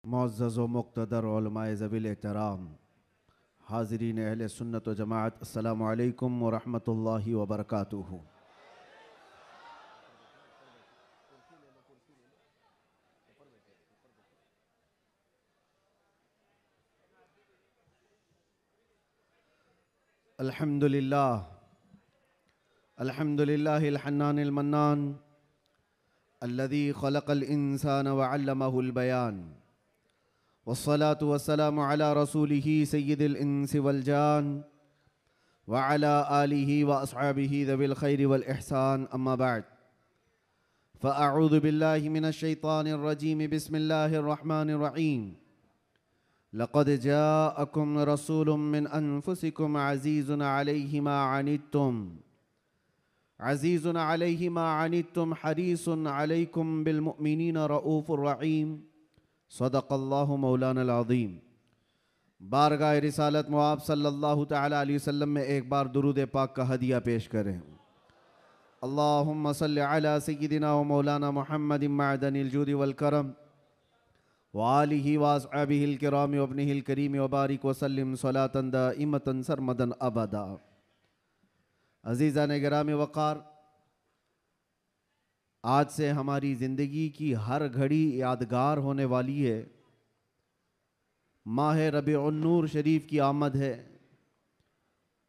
मुअज़्ज़ज़ व मुक़्तदर उलमाए ज़वील एहतराम हाज़रीन अहले सुन्नत व जमाअत, अस्सलामु अलैकुम व रहमतुल्लाहि व बरकातुहू। अल्हम्दुलिल्लाह अल्हम्दुलिल्लाहिल हन्नानिल मन्नान अल्लज़ी ख़लक़ल इंसान व अल्लमहुल बयान वस्सलातु वस्सलामु अला रसूलिही सय्यिदिल इंसि वल जान व अला आलिही व अस्हाबिही ज़विल खैरि वल इहसान, अम्मा बअद। फ़अऊज़ु बिल्लाहि मिनश शैतानिर रजीम, बिस्मिल्लाहिर रहमानिर रहीम। लक़द जाअकुम रसूलुम मिन अनफुसिकुम अज़ीज़ुन अलैहि मा अनित्तुम हरीसुन अलैकुम बिल मुमिनीना रऊफ़ुर रहीम। सदक़ल्लाहु मौलानल अज़ीम। बारगाह रिसालत मुआब सल्लल्लाहु तआला अलैहि वसल्लम में एक बार दुरूद पाक का हदिया पेश करें। अल्लाहुम्मा सल्लि अला सय्यिदिना व मौलाना मुहम्मदिन मअदनिल जूदि वल करम व आलिहि व अस्हाबिहिल किराम व इब्निहिल करीम व बारिक व सल्लिम सलातन दाइमतन सरमदन अबदा। अज़ीज़ान गिराम वक़ार, आज से हमारी ज़िंदगी की हर घड़ी यादगार होने वाली है। माह रबीउन नूर शरीफ की आमद है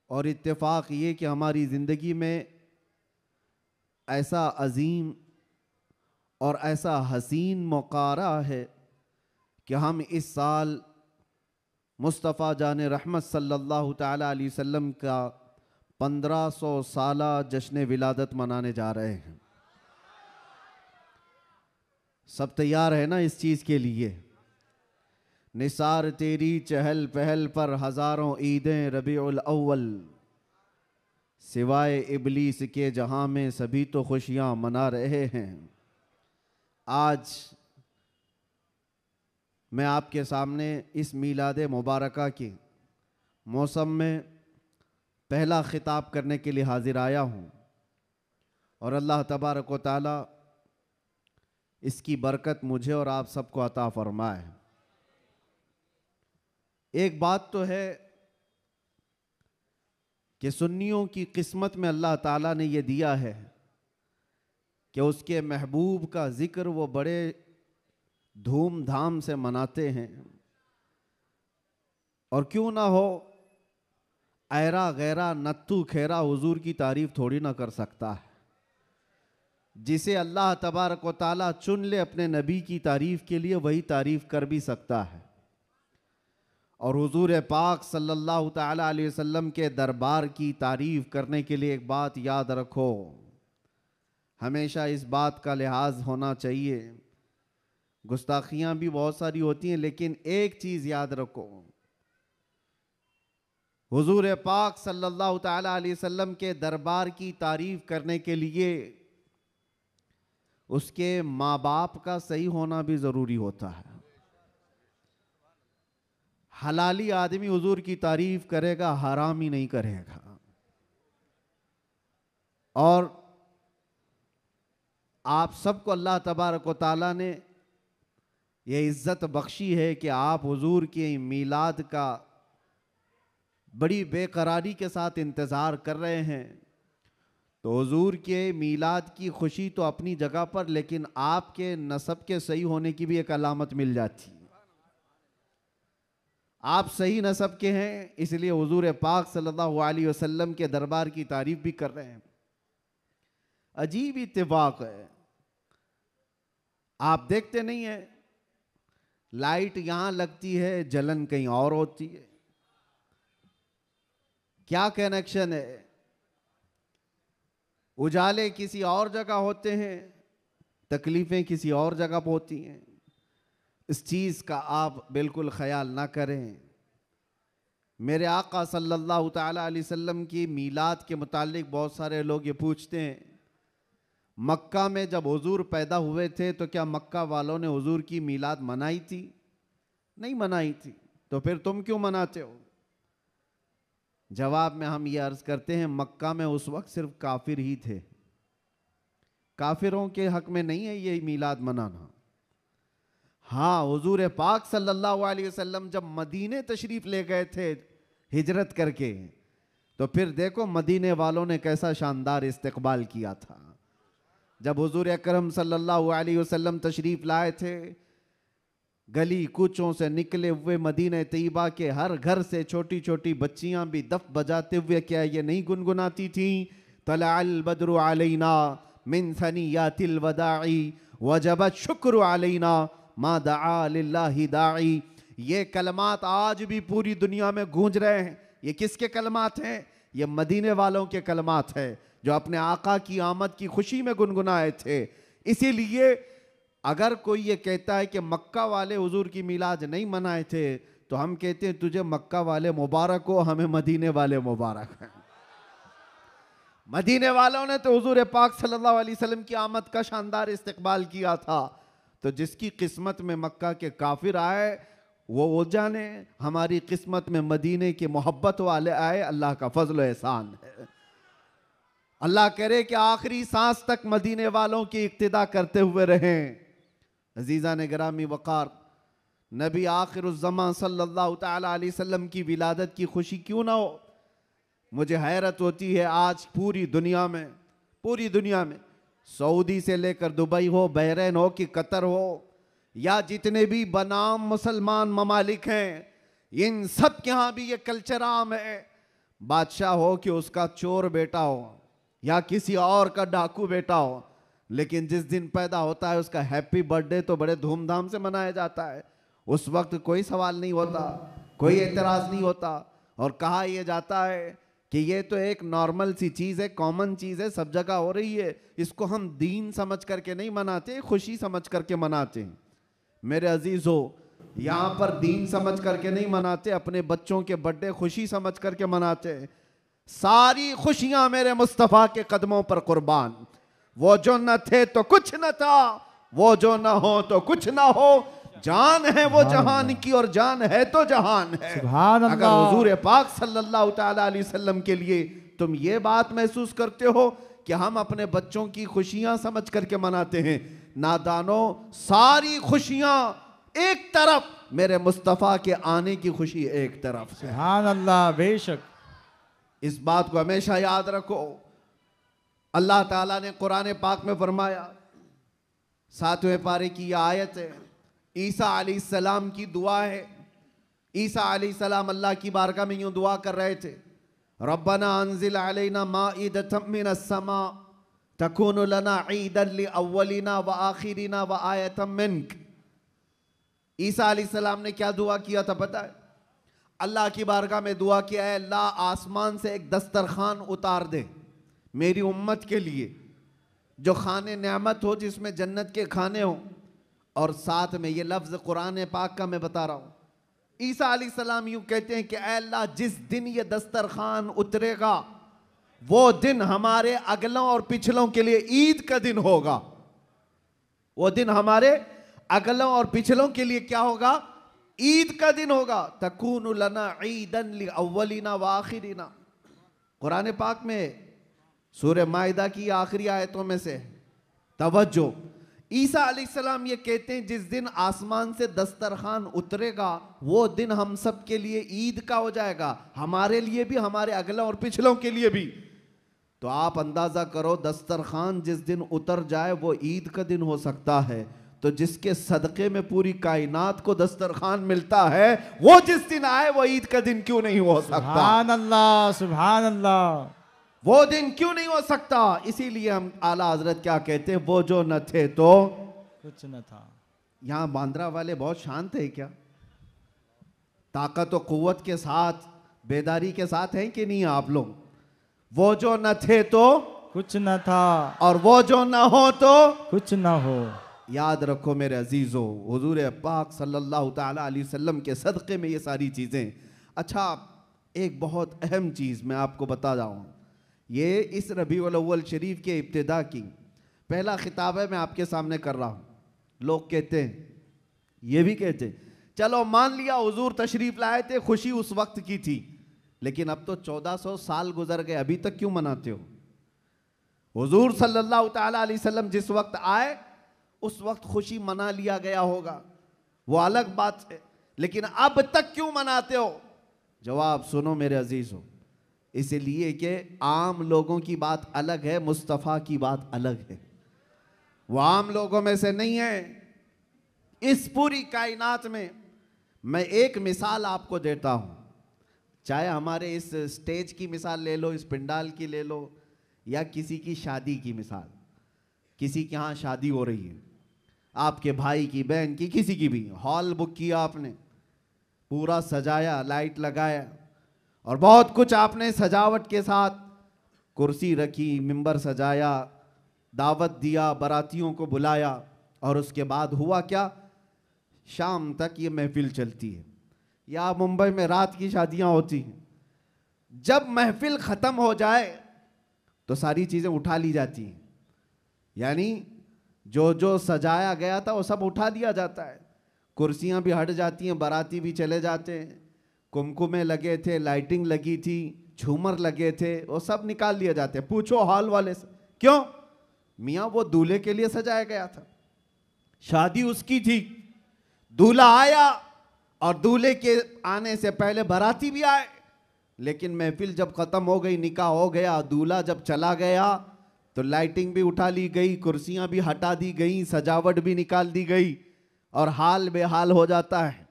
और इत्तेफाक ये कि हमारी ज़िंदगी में ऐसा अजीम और ऐसा हसीन मौका रहा है कि हम इस साल मुस्तफ़ा जान रहमत सल्लल्लाहु तआला अलैहि वसल्लम का 1500 साला जश्न विलादत मनाने जा रहे हैं। सब तैयार है ना इस चीज़ के लिए? निसार तेरी चहल पहल पर हज़ारों ईदें रबीउल अव्वल, सिवाय इबलीस के जहां में सभी तो खुशियां मना रहे हैं। आज मैं आपके सामने इस मीलाद मुबारका के मौसम में पहला खिताब करने के लिए हाजिर आया हूँ और अल्लाह तबारक व तआला इसकी बरकत मुझे और आप सबको अता फरमाए। एक बात तो है कि सुन्नियों की किस्मत में अल्लाह ताला ने यह दिया है कि उसके महबूब का जिक्र वो बड़े धूमधाम से मनाते हैं। और क्यों ना हो, ऐरा गैरा नत्तू खेरा हुजूर की तारीफ थोड़ी ना कर सकता है। जिसे अल्लाह तबारक व ताला चुन ले अपने नबी की तारीफ के लिए, वही तारीफ कर भी सकता है। और हुजूर पाक सल्लल्लाहु तआला अलैहि वसल्लम के दरबार की तारीफ करने के लिए एक बात याद रखो, हमेशा इस बात का लिहाज होना चाहिए। गुस्ताखियां भी बहुत सारी होती हैं, लेकिन एक चीज़ याद रखो, हुजूर पाक सल्लल्लाहु तआला अलैहि वसल्लम के दरबार की तारीफ करने के लिए उसके माँ बाप का सही होना भी ज़रूरी होता है। हलाली आदमी हुजूर की तारीफ करेगा, हरामी नहीं करेगा। और आप सबको अल्लाह तबारक व तआला ने ये इज़्ज़त बख्शी है कि आप हुजूर के मीलाद का बड़ी बेकरारी के साथ इंतज़ार कर रहे हैं। तो हुजूर के मीलाद की खुशी तो अपनी जगह पर, लेकिन आपके नसब के सही होने की भी एक अलामत मिल जाती है। आप सही नसब के हैं, इसलिए हुजूर पाक सल्लल्लाहु अलैहि वसल्लम के दरबार की तारीफ भी कर रहे हैं। अजीब इत्तेफाक है, आप देखते नहीं है, लाइट यहां लगती है, जलन कहीं और होती है। क्या कनेक्शन है? उजाले किसी और जगह होते हैं, तकलीफें किसी और जगह पर होती हैं। इस चीज़ का आप बिल्कुल ख्याल ना करें। मेरे आका सल्लल्लाहु तआला अलैहि वसल्लम की मीलाद के मुतालिक बहुत सारे लोग ये पूछते हैं, मक्का में जब हुजूर पैदा हुए थे तो क्या मक्का वालों ने हुजूर की मीलाद मनाई थी? नहीं मनाई थी। तो फिर तुम क्यों मनाते हो? जवाब में हम ये अर्ज करते हैं, मक्का में उस वक्त सिर्फ काफिर ही थे। काफिरों के हक में नहीं है ये मीलाद मनाना। हाँ, हुजूर पाक सल्लल्लाहु अलैहि वसल्लम जब मदीने तशरीफ ले गए थे हिजरत करके, तो फिर देखो मदीने वालों ने कैसा शानदार इस्तकबाल किया था। जब हुजूर अकरम सल्लल्लाहु अलैहि वसल्लम तशरीफ लाए थे, गली कूचों से निकले हुए मदीने तैयबा के हर घर से छोटी छोटी बच्चियां भी दफ बजाते हुए क्या ये नहीं गुनगुनाती थी, तलअल बद्रु अलैना मिन सनियातिल वदाई वजबत शुक्र अलैना मा दआ लिल्लाहि दाई। ये कलमात आज भी पूरी दुनिया में गूंज रहे हैं। ये किसके कलमात हैं? ये मदीने वालों के कलमात हैं जो अपने आका की आमद की खुशी में गुनगुनाए थे। इसीलिए अगर कोई ये कहता है कि मक्का वाले हुजूर की मिलाद नहीं मनाए थे, तो हम कहते हैं तुझे मक्का वाले मुबारक हो, हमें मदीने वाले मुबारक हैं। मदीने वालों ने तो हुजूर पाक सल्लल्लाहु अलैहि वसल्लम की आमद का शानदार इस्तकबाल किया था। तो जिसकी किस्मत में मक्का के काफिर आए वो जाने, हमारी किस्मत में मदीने के मोहब्बत वाले आए, अल्लाह का फजल एहसान है। अल्लाह करे कि आखिरी सांस तक मदीने वालों की इक्तिदा करते हुए रहें। अजीज़ा ने गिरामी वक़ार, नबी आखिरुज़्ज़मान सल्लल्लाहु तआला अलैहि वसल्लम की विलादत की खुशी क्यों ना हो। मुझे हैरत होती है आज पूरी दुनिया में सऊदी से लेकर दुबई हो, बहरीन हो कि कतर हो, या जितने भी बनाम मुसलमान ममालिक हैं, इन सब के यहाँ भी ये कल्चर आम है। बादशाह हो कि उसका चोर बेटा हो या किसी और का डाकू बेटा हो, लेकिन जिस दिन पैदा होता है उसका हैप्पी बर्थडे तो बड़े धूमधाम से मनाया जाता है। उस वक्त कोई सवाल नहीं होता, कोई एतराज़ नहीं होता, और कहा यह जाता है कि ये तो एक नॉर्मल सी चीज़ है, कॉमन चीज़ है, सब जगह हो रही है, इसको हम दीन समझ करके नहीं मनाते, खुशी समझ करके मनाते हैं। मेरे अजीज़ों, यहाँ पर दीन समझ करके नहीं मनाते, अपने बच्चों के बर्थडे खुशी समझ करके मनाते हैं। सारी खुशियाँ मेरे मुस्तफ़ा के कदमों पर कुर्बान। वो जो न थे तो कुछ न था, वो जो न हो तो कुछ न हो, जान है वो जहान की और जान है तो जहान है। अगर हुजूर पाक सल्लल्लाहु तआला अलैहि वसल्लम के लिए तुम ये बात महसूस करते हो कि हम अपने बच्चों की खुशियां समझ करके मनाते हैं, नादानो, सारी खुशियां एक तरफ, मेरे मुस्तफ़ा के आने की खुशी एक तरफ। सुभान अल्लाह, बेशक। इस बात को हमेशा याद रखो। अल्लाह ताला ने कुरान पाक में फरमाया, 7वें पारे की यह आयत है, ईसा अलैहिस्सलाम की दुआ है। ईसा अलैहिस्सलाम अल्लाह की बारगाह में यूं दुआ कर रहे थे, रब्बना अंजिल अलैना माइदतम मिनस समा तकूनु लना ईदन लिअव्वलिना व आखिरिना व आयतम मिनक। ईसा अलैहिस्सलाम ने क्या दुआ किया था पता है? अल्लाह की बारगाह में दुआ किया है, अल्लाह आसमान से एक दस्तरखान उतार दे मेरी उम्मत के लिए, जो खाने नेमत हो, जिसमें जन्नत के खाने हो। और साथ में ये लफ्ज़ कुरान पाक का मैं बता रहा हूँ। ईसा अलैहिस्सलाम यूँ कहते हैं कि ऐ अल्लाह, जिस दिन ये दस्तरखान उतरेगा वो दिन हमारे अगलों और पिछलों के लिए ईद का दिन होगा। वो दिन हमारे अगलों और पिछलों के लिए क्या होगा? ईद का दिन होगा। तकूनु लना ईदन लिअव्वलिना व आखिरिना। कुरान पाक में सूरह माइदा की आखिरी आयतों में से तवज्जो, ईसा अलैहिस्सलाम ये कहते हैं जिस दिन आसमान से दस्तरखान उतरेगा वो दिन हम सब के लिए ईद का हो जाएगा, हमारे लिए भी, हमारे अगलों और पिछलों के लिए भी। तो आप अंदाजा करो, दस्तरखान जिस दिन उतर जाए वो ईद का दिन हो सकता है, तो जिसके सदक़े में पूरी कायनात को दस्तरखान मिलता है, वो जिस दिन आए वो ईद का दिन क्यों नहीं हो सकता? सुभान अल्लाह, सुभान अल्लाह। वो दिन क्यों नहीं हो सकता? इसीलिए हम आला हजरत क्या कहते हैं, वो जो न थे तो कुछ न था। यहां बांद्रा वाले बहुत शांत है क्या? ताकत और कुव्वत के साथ, बेदारी के साथ हैं कि नहीं आप लोग? वो जो न थे तो कुछ न था, और वो जो न हो तो कुछ न हो। याद रखो मेरे अजीजों, हुजूर पाक सल्लल्लाहु तआला अलैहि वसल्लम के सदक़े में ये सारी चीज़ें। अच्छा, एक बहुत अहम चीज़ मैं आपको बता रहा हूँ, ये इस रबीउल अव्वल शरीफ के इब्तिदा की पहला खिताब है, मैं आपके सामने कर रहा हूँ। लोग कहते हैं, ये भी कहते हैं, चलो मान लिया हुजूर तशरीफ़ लाए थे, खुशी उस वक्त की थी, लेकिन अब तो 1400 साल गुजर गए, अभी तक क्यों मनाते हो? हुजूर सल्लल्लाहु तआला अलैहि वसल्लम जिस वक्त आए उस वक्त खुशी मना लिया गया होगा, वो अलग बात है, लेकिन अब तक क्यों मनाते हो? जवाब सुनो मेरे अजीजों, इसलिए कि आम लोगों की बात अलग है, मुस्तफ़ा की बात अलग है। वो आम लोगों में से नहीं है। इस पूरी कायनात में मैं एक मिसाल आपको देता हूं, चाहे हमारे इस स्टेज की मिसाल ले लो, इस पंडाल की ले लो, या किसी की शादी की मिसाल। किसी के यहाँ शादी हो रही है, आपके भाई की, बहन की, किसी की भी, हॉल बुक किया आपने, पूरा सजाया, लाइट लगाया और बहुत कुछ आपने सजावट के साथ, कुर्सी रखी, मिंबर सजाया, दावत दिया, बारातियों को बुलाया, और उसके बाद हुआ क्या? शाम तक ये महफिल चलती है। या मुंबई में रात की शादियां होती हैं, जब महफिल ख़त्म हो जाए तो सारी चीज़ें उठा ली जाती हैं, यानी जो जो सजाया गया था वो सब उठा दिया जाता है। कुर्सियां भी हट जाती हैं, बाराती भी चले जाते हैं, कुमकुमे लगे थे, लाइटिंग लगी थी, झूमर लगे थे, वो सब निकाल लिए जाते हैं। पूछो हॉल वाले से, क्यों? मियाँ वो दूल्हे के लिए सजाया गया था, शादी उसकी थी, दूल्हा आया और दूल्हे के आने से पहले बाराती भी आए, लेकिन महफिल जब खत्म हो गई, निकाह हो गया, दूल्हा जब चला गया तो लाइटिंग भी उठा ली गई, कुर्सियां भी हटा दी गई, सजावट भी निकाल दी गई, और हाल बेहाल हो जाता है,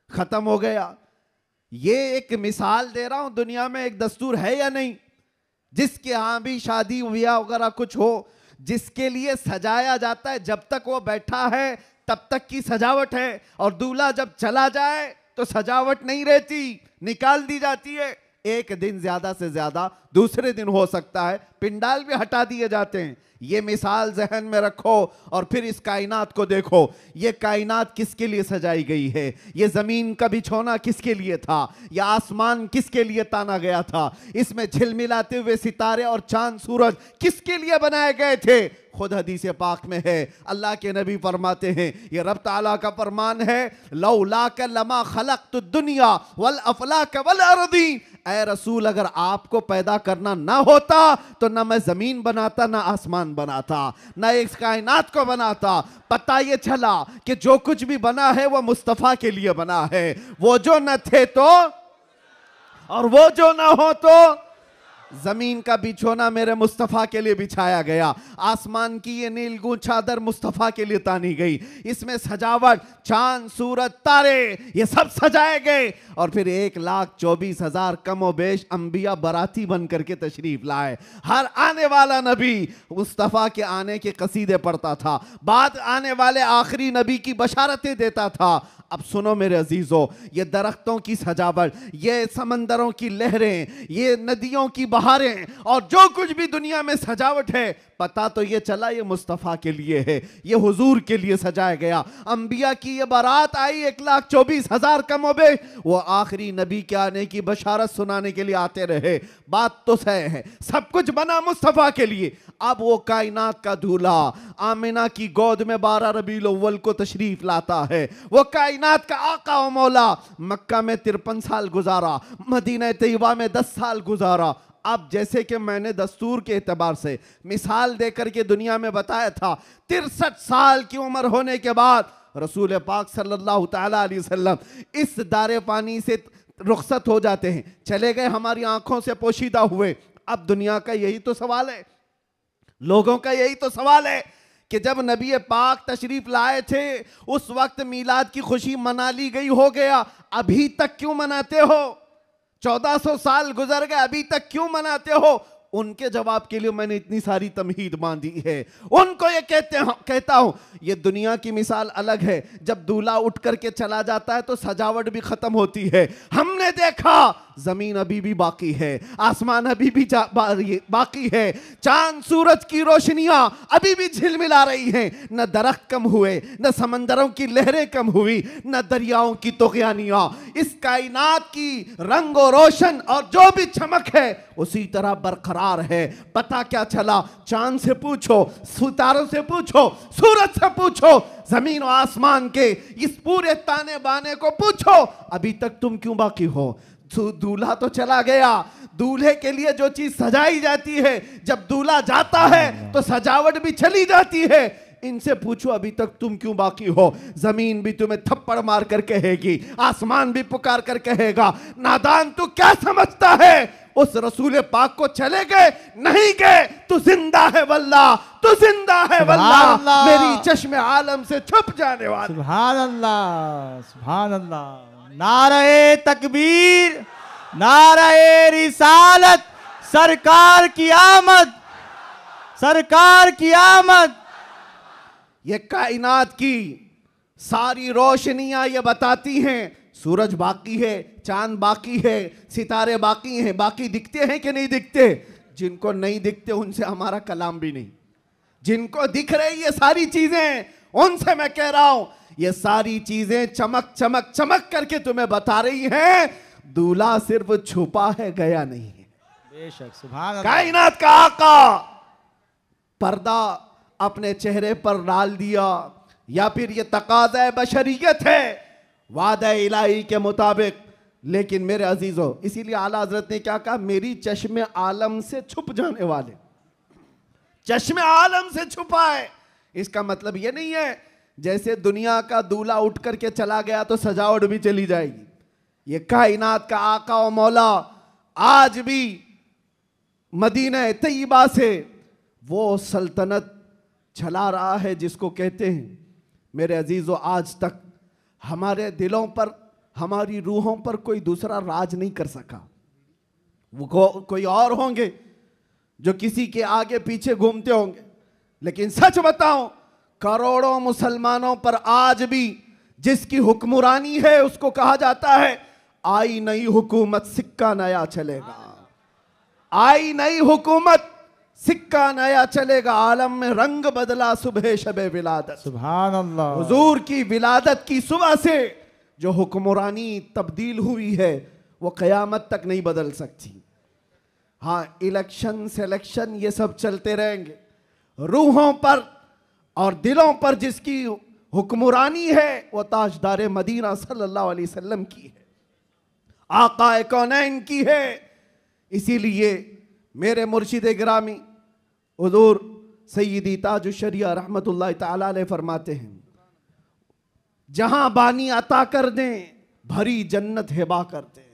खत्म हो गया। ये एक मिसाल दे रहा हूं, दुनिया में एक दस्तूर है या नहीं, जिसके यहां भी शादी ब्याह वगैरह कुछ हो, जिसके लिए सजाया जाता है, जब तक वो बैठा है तब तक की सजावट है, और दूल्हा जब चला जाए तो सजावट नहीं रहती, निकाल दी जाती है। एक दिन ज्यादा से ज्यादा दूसरे दिन हो सकता है, पिंडाल भी हटा दिए जाते हैं। ये मिसाल जहन में रखो और फिर इस कायनात को देखो। ये कायनात किसके लिए सजाई गई है? ये जमीन का बिछोना किसके लिए था? यह आसमान किसके लिए ताना गया था? इसमें झिलमिलाते हुए सितारे और चांद सूरज किसके लिए बनाए गए थे? खुद हदीस पाक में है, अल्लाह के नबी फरमाते हैं, ये रब ताला का फरमान है, लौलाक लमा खलक़तु दुनिया वल अफलाक वल अर्दीन। ऐ रसूल, अगर आपको पैदा करना ना होता तो ना मैं जमीन बनाता, ना आसमान बनाता, ना इस कायनात को बनाता। पता ये चला कि जो कुछ भी बना है वो मुस्तफ़ा के लिए बना है। वो जो न थे तो, और वो जो ना हो तो, जमीन का बिछोना मेरे मुस्तफ़ा के लिए बिछाया गया, आसमान की ये नीलगूं चादर मुस्तफ़ा के लिए तानी गई, इसमें सजावट, चांद सूरज तारे ये सब सजाए गए, और फिर 1,24,000 कमो बेश अंबिया बाराती बन करके तशरीफ लाए। हर आने वाला नबी मुस्तफ़ा के आने के कसीदे पढ़ता था, बाद आने वाले आखिरी नबी की बशारतें देता था। अब सुनो मेरे अजीजों, ये दरख्तों की सजावट, ये समंदरों की लहरें, ये नदियों की बहारें, और जो कुछ भी दुनिया में सजावट है, पता तो ये चला ये मुस्तफ़ा के लिए है, ये हुजूर के लिए सजाया गया। अंबिया की ये बारात आई 1,24,000 कमोबे, वो आखिरी नबी के आने की बशारत सुनाने के लिए आते रहे। बात तो सही है, सब कुछ बना मुस्तफ़ा के लिए। अब वो कायनात का दूल्हा आमिना की गोद में 12 रबीउल अव्वल को तशरीफ लाता है। वो कायनात का आका व मौला मक्का में 53 साल गुजारा, मदीना तैयबा में 10 साल गुजारा। अब जैसे कि मैंने दस्तूर के एतबार से मिसाल देकर के दुनिया में बताया था, 63 साल की उम्र होने के बाद रसूल पाक सल्लल्लाहु तआला अलैहि वसल्लम इस दारे पानी से रुखसत हो जाते हैं, चले गए, हमारी आंखों से पोशीदा हुए। अब दुनिया का यही तो सवाल है, लोगों का यही तो सवाल है कि जब नबी पाक तशरीफ लाए थे उस वक्त मीलाद की खुशी मना ली गई, हो गया, अभी तक क्यों मनाते हो? 1400 साल गुजर गए, अभी तक क्यों मनाते हो? उनके जवाब के लिए मैंने इतनी सारी तमहीद बांधी है। उनको ये कहता हूं, ये दुनिया की मिसाल अलग है। जब दूल्हा उठ करके चला जाता है तो सजावट भी खत्म होती है। हमने देखा जमीन अभी भी बाकी है, आसमान अभी भी बाकी है, चांद सूरज की रोशनियां अभी भी झिलमिला रही हैं। न दरख्त कम हुए, न समंदरों की लहरें कम हुई, न दरियाओं की तुग़यानियां। इस कायनात की रंग और रोशन और जो भी चमक है उसी तरह बरकरार है। पता क्या चला? चांद से पूछो, सितारों से पूछो, सूरज से पूछो, जमीन और आसमान के इस पूरे ताने बाने को पूछो, अभी तक तुम क्यों बाकी हो? दूल्हा तो चला गया, दूल्हे के लिए जो चीज सजाई जाती है, जब दूल्हा जाता है तो सजावट भी चली जाती है। इनसे पूछो अभी तक तुम क्यों बाकी हो। जमीन भी तुम्हें थप्पड़ मार कर कहेगी, आसमान भी पुकार कर कहेगा, नादान तू क्या समझता है, उस रसूल पाक को चले गए नहीं गए, तू जिंदा है वल्लाह, तू जिंदा है वल्लाह, मेरी चश्मे आलम से छुप जाने वाला। सुभान अल्लाह, सुभान अल्लाह। नारे तकबीर, नारे रिसालत, सरकार की आमद, सरकार की आमद। ये कायनात की सारी रोशनियां ये बताती हैं सूरज बाकी है, चांद बाकी है, सितारे बाकी हैं। बाकी दिखते हैं कि नहीं दिखते? जिनको नहीं दिखते उनसे हमारा कलाम भी नहीं। जिनको दिख रही ये सारी चीजें, उनसे मैं कह रहा हूं ये सारी चीजें चमक चमक चमक करके तुम्हें बता रही हैं दूल्हा सिर्फ छुपा है, गया नहीं है। बेशक, सुभान अल्लाह। कायनात का आका पर्दा अपने चेहरे पर डाल दिया, या फिर ये तकाज़ा बशरियत है वादा इलाही के मुताबिक। लेकिन मेरे अजीजों, इसीलिए आला हजरत ने क्या कहा, मेरी चश्मे आलम से छुप जाने वाले। चश्मे आलम से छुपा है, इसका मतलब ये नहीं है जैसे दुनिया का दूल्हा उठ करके चला गया तो सजावट भी चली जाएगी। ये कायनात का आका और मौला आज भी मदीना तैयबा से वो सल्तनत चला रहा है जिसको कहते हैं। मेरे अजीजों, आज तक हमारे दिलों पर, हमारी रूहों पर कोई दूसरा राज नहीं कर सका। वो कोई और होंगे जो किसी के आगे पीछे घूमते होंगे, लेकिन सच बताऊं करोड़ों मुसलमानों पर आज भी जिसकी हुक्मरानी है उसको कहा जाता है आई नई हुकूमत सिक्का नया चलेगा, आई नई हुकूमत सिक्का नया चलेगा। आलम में रंग बदला सुबह शबे विलादत, सुभान अल्लाह। हुजूर की विलादत की सुबह से जो हुक्मरानी तब्दील हुई है वो क़यामत तक नहीं बदल सकती। हाँ, इलेक्शन सिलेक्शन ये सब चलते रहेंगे, रूहों पर और दिलों पर जिसकी हुक्मरानी है वो ताजदार मदीना सल्लल्लाहु अलैहि वसल्लम की है, आकाए कौनैन की है। इसीलिए मेरे मुर्शिद गिरामी हुजूर सय्यदी ताजुश शरिया रहमतुल्लाह तआला अलैह फरमाते हैं, जहां बानी अता कर दें भरी जन्नत हिबा कर दें।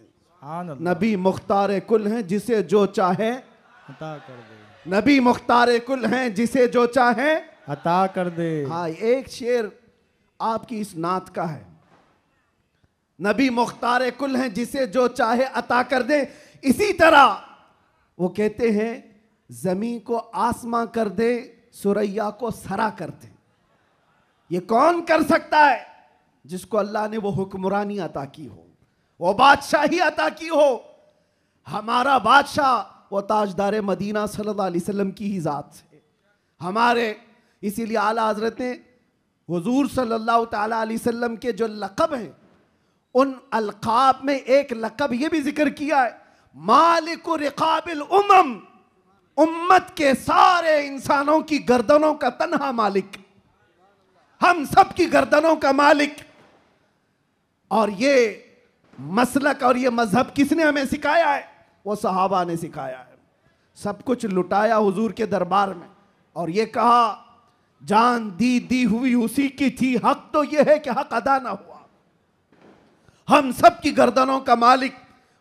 नबी मुख्तार कुल हैं जिसे जो चाहे अता कर दे, नबी मुख्तार कुल हैं जिसे जो चाहे अता कर दे। हाँ, एक शेर आपकी इस नात का है, नबी मुख्तार कुल हैं जिसे जो चाहे अता कर दे। इसी तरह वो कहते हैं जमीन को आसमां कर दे, सुरैया को सरा कर दे। ये कौन कर सकता है? जिसको अल्लाह ने वो हुक्मरानी अता की हो, वो बादशाही अता की हो। हमारा बादशाह वो ताजदार मदीना सल्लल्लाहु अलैहि वसल्लम की ही जात से हमारे। इसीलिए आला हजरत ने हुजूर सल्लल्लाहु ताला अलैहि वसल्लम के जो लक़ब हैं उन अलक़ाब में एक लक़ब ये भी जिक्र किया है, मालिक रिक़ाबिल उम्म, उम्मत के सारे इंसानों की गर्दनों का तन्हा मालिक, हम सब की गर्दनों का मालिक। और ये मसलक और ये मजहब किसने हमें सिखाया है? वो सहाबा ने सिखाया है। सब कुछ लुटाया हुजूर के दरबार में और ये कहा जान दी हुई उसी की थी, हक तो ये है कि हक अदा ना हुआ। हम सब की गर्दनों का मालिक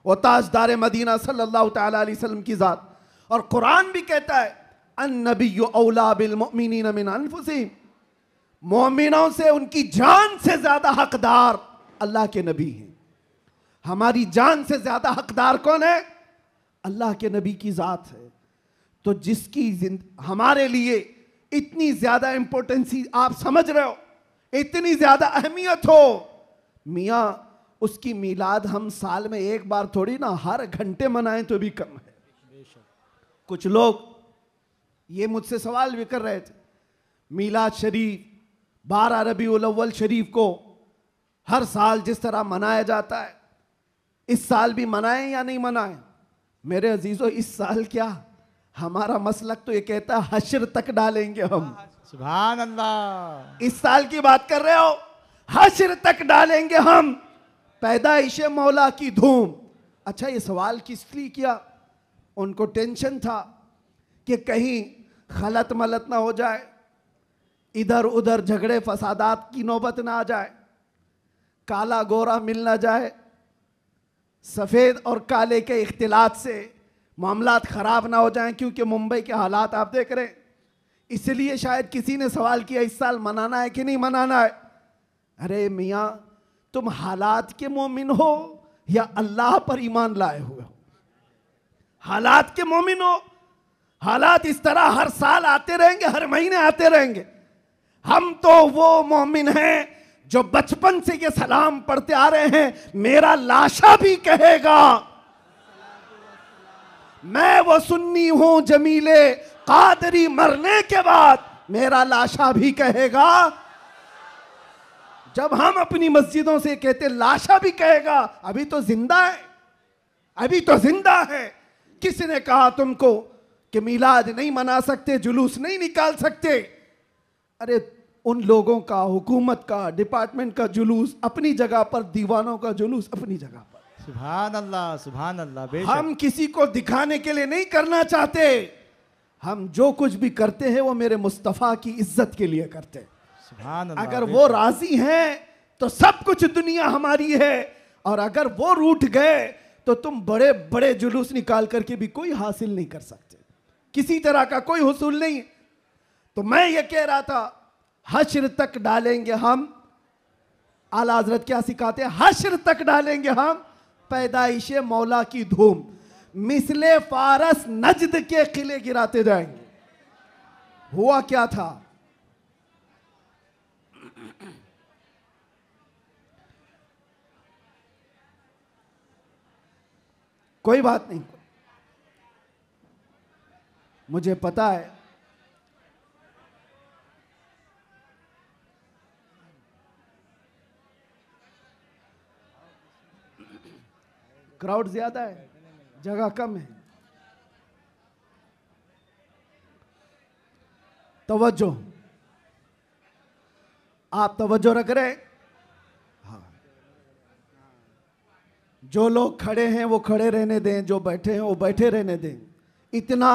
वो ताजदार मदीना सल्लल्लाहु ताला अलैहि वसल्लम की जात। और कुरान भी कहता है अन्नबिय्यु औला बिल मुमिनीना मिन अनफुसिहिम, मोमिनों से उनकी जान से ज्यादा हकदार अल्लाह के नबी हैं। हमारी जान से ज्यादा हकदार कौन है? अल्लाह के नबी की जात है। तो जिसकी हमारे लिए इतनी ज्यादा इंपॉर्टेंसी आप समझ रहे हो, इतनी ज्यादा अहमियत हो, मियाँ उसकी मिलाद हम साल में एक बार थोड़ी ना हर घंटे मनाएं तो भी कम है। कुछ लोग ये मुझसे सवाल भी कर रहे थे, मिलाद शरीफ 12 रबीउल अव्वल शरीफ को हर साल जिस तरह मनाया जाता है इस साल भी मनाएं या नहीं मनाएं? मेरे अजीजों, इस साल क्या, हमारा मसलक तो ये कहता है हश्र तक डालेंगे हम। सुभान अल्लाह। इस साल की बात कर रहे हो, हश्र तक डालेंगे हम, पैदाइश मौला की धूम। अच्छा, ये सवाल किस लिए किया? उनको टेंशन था कि कहीं खलत मलत ना हो जाए, इधर उधर झगड़े फसादात की नौबत ना आ जाए, काला गोरा मिल ना जाए, सफेद और काले के इख्तिलात से मामलात खराब ना हो जाएं, क्योंकि मुंबई के हालात आप देख रहे हैं। इसलिए शायद किसी ने सवाल किया इस साल मनाना है कि नहीं मनाना है। अरे मियाँ, तुम हालात के मोमिन हो या अल्लाह पर ईमान लाए हुए हो? हालात के मोमिन हो। हालात इस तरह हर साल आते रहेंगे, हर महीने आते रहेंगे। हम तो वो मोमिन हैं जो बचपन से ये सलाम पढ़ते आ रहे हैं, मेरा लाशा भी कहेगा मैं वो सुन्नी हूं जमीले कादरी, मरने के बाद मेरा लाशा भी कहेगा। जब हम अपनी मस्जिदों से कहते लाशा भी कहेगा, अभी तो जिंदा है, अभी तो जिंदा है। किसने कहा तुमको कि मिलाद नहीं मना सकते, जुलूस नहीं निकाल सकते? अरे उन लोगों का, हुकूमत का, डिपार्टमेंट का जुलूस अपनी जगह पर, दीवानों का जुलूस अपनी जगह पर। सुभान अल्लाह, सुभान अल्लाह। हम किसी को दिखाने के लिए नहीं करना चाहते। हम जो कुछ भी करते हैं वो मेरे मुस्तफ़ा की इज्जत के लिए करते हैं। सुभान अल्लाह। अगर वो राजी हैं तो सब कुछ दुनिया हमारी है, और अगर वो रूठ गए तो तुम बड़े बड़े जुलूस निकाल करके भी कोई हासिल नहीं कर सकते, किसी तरह का कोई हुसूल नहीं। तो मैं ये कह रहा था, हश्र तक डालेंगे हम, आला हजरत क्या सिखाते हैं, हश्र तक डालेंगे हम पैदाइश मौला की धूम, मिसले फारस नजद के किले गिराते जाएंगे। हुआ क्या था? कोई बात नहीं, मुझे पता है क्राउड ज्यादा है, जगह कम है। तवज्जो, आप तवज्जो रख रहे हैं? हाँ। जो लोग खड़े हैं वो खड़े रहने दें, जो बैठे हैं वो बैठे रहने दें। इतना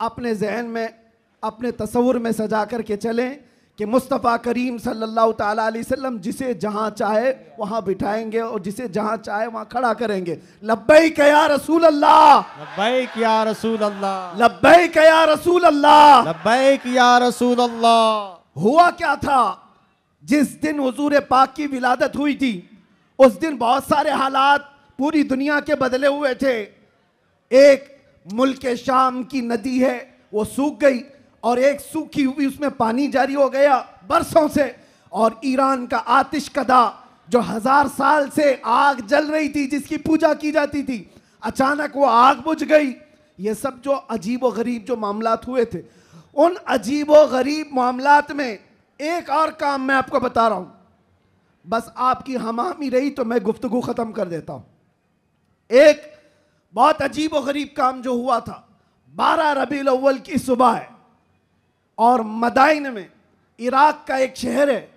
अपने जहन में, अपने तसव्वुर में सजा करके चलें कि मुस्तफ़ा करीम सल्लल्लाहु ताला अलैहि वसल्लम जिसे जहां चाहे वहां बिठाएंगे और जिसे जहां चाहे वहां खड़ा करेंगे। लब्बैक या रसूल अल्लाह, लब्बैक या रसूल अल्लाह, लब्बैक या रसूल अल्लाह, लब्बैक या रसूल अल्लाह। हुआ क्या था? जिस दिन हुजूर पाक की विलादत हुई थी, उस दिन बहुत सारे हालात पूरी दुनिया के बदले हुए थे। एक मुल्क शाम की नदी है वो सूख गई, और एक सूखी हुई उसमें पानी जारी हो गया बरसों से। और ईरान का आतिश कदा जो 1000 साल से आग जल रही थी, जिसकी पूजा की जाती थी, अचानक वो आग बुझ गई। ये सब जो अजीब व गरीब जो मामलात हुए थे, उन अजीब व गरीब मामलात में एक और काम मैं आपको बता रहा हूं, बस आपकी हमामी रही तो मैं गुफ्तगू खत्म कर देता हूं। एक बहुत अजीब व गरीब काम जो हुआ था, 12 रबीउल अव्वल की सुबह है, और मदाइन में, इराक का एक शहर है,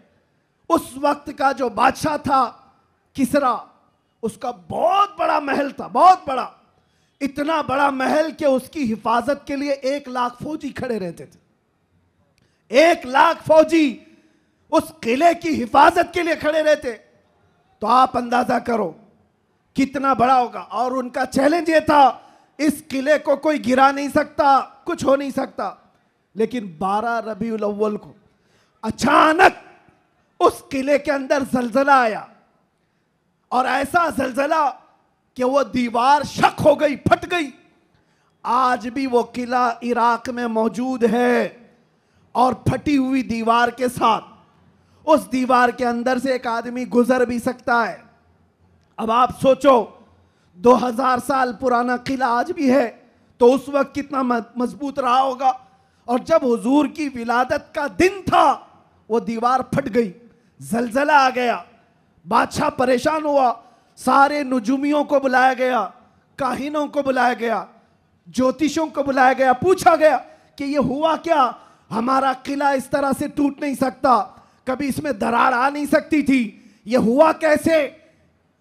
उस वक्त का जो बादशाह था किसरा, उसका बहुत बड़ा महल था, बहुत बड़ा। इतना बड़ा महल कि उसकी हिफाजत के लिए 1 लाख फौजी खड़े रहते थे। 1 लाख फौजी उस किले की हिफाजत के लिए खड़े रहते। तो आप अंदाजा करो कितना बड़ा होगा। और उनका चैलेंज ये था, इस किले को कोई गिरा नहीं सकता, कुछ हो नहीं सकता। लेकिन 12 रबीउल अव्वल को अचानक उस किले के अंदर जलजला आया, और ऐसा जलजला कि वो दीवार शक हो गई, फट गई। आज भी वो किला इराक में मौजूद है, और फटी हुई दीवार के साथ उस दीवार के अंदर से एक आदमी गुजर भी सकता है। अब आप सोचो, 2000 साल पुराना किला आज भी है, तो उस वक्त कितना मजबूत रहा होगा। और जब हुजूर की विलादत का दिन था, वो दीवार फट गई, जलजला आ गया, बादशाह परेशान हुआ। सारे नुजूमियों को बुलाया गया, काहिनों को बुलाया गया, ज्योतिषों को बुलाया गया, पूछा गया कि ये हुआ क्या, हमारा किला इस तरह से टूट नहीं सकता, कभी इसमें दरार आ नहीं सकती थी, ये हुआ कैसे,